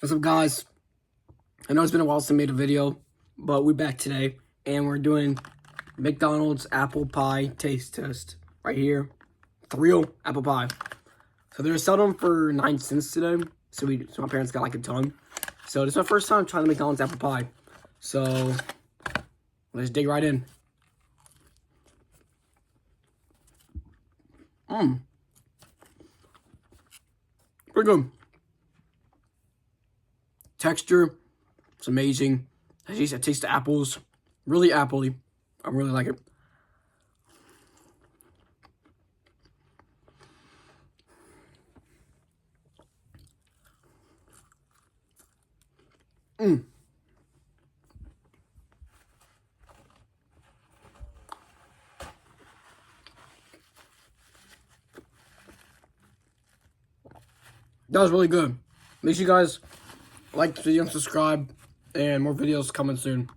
What's up, guys? I know it's been a while since I made a video, but we're back today, and we're doing McDonald's Apple Pie taste test right here. It's a real apple pie. So they're selling them for 9 cents today. So my parents got like a ton. So this is my first time trying the McDonald's Apple Pie. So let's dig right in. Pretty good. Texture, it's amazing. I taste the apples, really appley. I really like it. That was really good. Make sure you guys like the video and subscribe, and more videos coming soon.